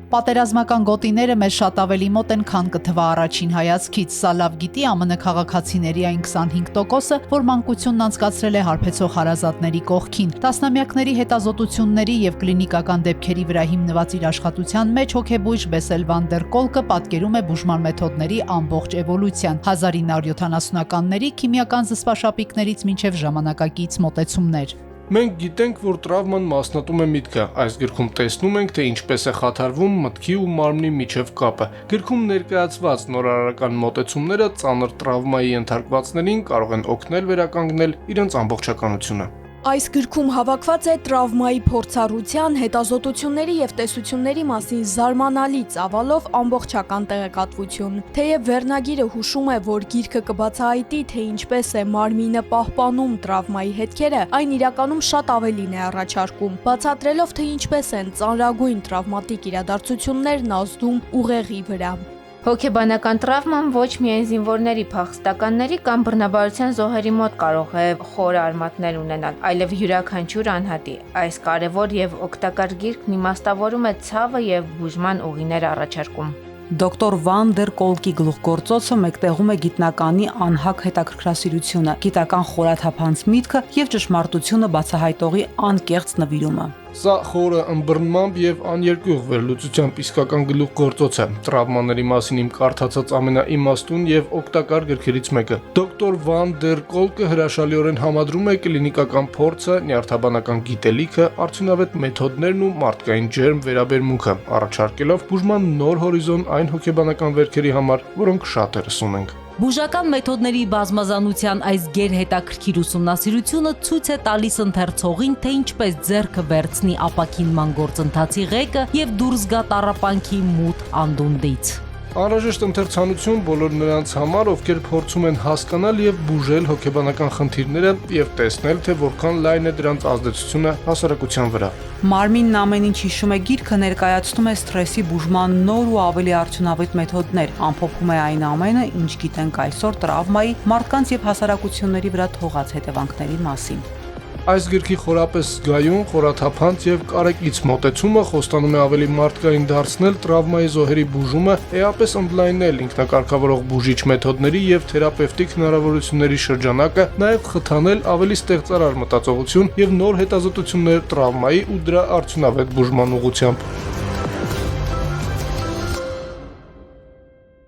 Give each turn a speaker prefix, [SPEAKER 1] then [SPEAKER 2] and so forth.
[SPEAKER 1] Պատերազմական գոտիները մեզ շատ ավելի մոտ են, քան կթվա առաջին հայացքից։ Սա լավ գիտի ԱՄՆ քաղաքացիների այն 25%-ը, որ մանկությունն անցկացրել է հարբեցող հարազատների կողքին։ Տասնամյակների հետազոտությունների եւ կլինիկական դեպքերի վրա հիմնված իր աշխատության մեջ հոգեբույժ Բեսել վան դեր Կոլկը պատկերում է բուժման մեթոդների ամբողջ էվոլյուցիան՝ 1970-ականների քիմիական զսպաշապիկներից մինչև ժամանակակից մոտեցումներ։
[SPEAKER 2] Մենք գիտենք, որ տրավման մասնատում է միտքը։ Այս գրքում տեսնում ենք, թե ինչպես է խաթարվում մտքի ու մարմնի միջև կապը։ Գրքում ներկայացված նորարարական մոտեցումները ծանր տրավմայի ենթարկվածներին կարող են օգնել վերականգնել իրենց ամբողջականությունը։
[SPEAKER 3] Այս գրքում հավաքված է տրավմայի փորձառության, հետազոտությունների եւ տեսությունների մասին զարմանալի ծավալով ամբողջական տեղեկատվություն։ Թեև վերնագիրը հուշում է, որ գիրքը կբացահայտի, թե ինչպես է մարմինը պահպանում տրավմայի հետքերը, այն իրականում շատ ավելին է առաջարկում, բացատրելով, թե ինչպես են ծանրագույն տրավմատիկ իրադարձություններն ազդում ուղեղի վրա։
[SPEAKER 4] Հոգեբանական տրավման ոչ միայն զինվորների, փախստականների կամ բռնաբարության զոհերի մոտ կարող է խոր արմատներ ունենալ, այլև յուրաքանչյուր անհատի։ Այս կարևոր եւ օգտակար գիրքն իմաստավորում է ցավը եւ բուժման ուղիներ առաջարկում։
[SPEAKER 5] Դոկտոր Վան դեր Կոլկի գլուխգործոցը մեկտեղում է գիտնականի անհակ հետաքրքրասիրությունը, գիտական խորաթափանց միտքը եւ ճշմարտությունը բացահայտողի անկեղծ նվիրումը։
[SPEAKER 2] Սա խորը ըմբռնմամբ եւ աներկյուղ վերլուծությամբ իսկական գլուխգործոց է։ Տրավմաների մասին իմ կարդացած ամենաիմաստուն եւ օգտակար գրքերից մեկը։ Դոկտոր Վան դեր Կոլկը հրաշալիորեն համադրում է կլինիկական փորձը, նյարդաբանական գիտելիքը, արդյունավետ մեթոդներն ու մարդկային ջերմ վերաբերմունքը, առաջարկելով բուժման նոր հորիզոն այն հոգեբանական վերքերի համար, որոնք շատերս ունենք։
[SPEAKER 5] Բուժական մեթոդների բազմազանության այս գերհետաքրքիր ուսումնասիրությունը ցույց է տալիս ընթերցողին, թե ինչպես ձեռքը վերցնի ապակինման գործընթացի ղեկը եւ դուրս գա տառապանքի մութ անդունդից։
[SPEAKER 2] Անհրաժեշտ ընթերցանություն բոլոր նրանց համար, ովքեր փորձում են հասկանալ եւ բուժել հոգեբանական խնդիրները եւ տեսնել, թե որքան լայն է դրանց ազդեցությունը հասարակության վրա։
[SPEAKER 5] Մարմինն ամեն ինչ հիշում է գիրքը ներկայացնում է սթրեսի բուժման նոր ու ավելի արդյունավետ մեթոդներ, ամփոփում է այն ամենը, ինչ գիտենք այսօր տրավմայի, մարդկանց եւ հասարակությունների վրա թողած հետևանքների մասին։
[SPEAKER 2] Այս գրքի խորապես զգայուն, խորաթափանց եւ կարեկից մոտեցումը խոստանում է ավելի մարդկային դարձնել տրավմայի զոհերի բուժումը, էապես ընդլայնել ինքնակարգավորող բուժիչ մեթոդների եւ թերապևտիկ հնարավորությունների շրջանակը, նաեւ խթանել ավելի ստեղծարար մտածողություն եւ նոր հետազոտություններ տրավմայի ու դրա արդյունավետ բուժման ուղղությամբ։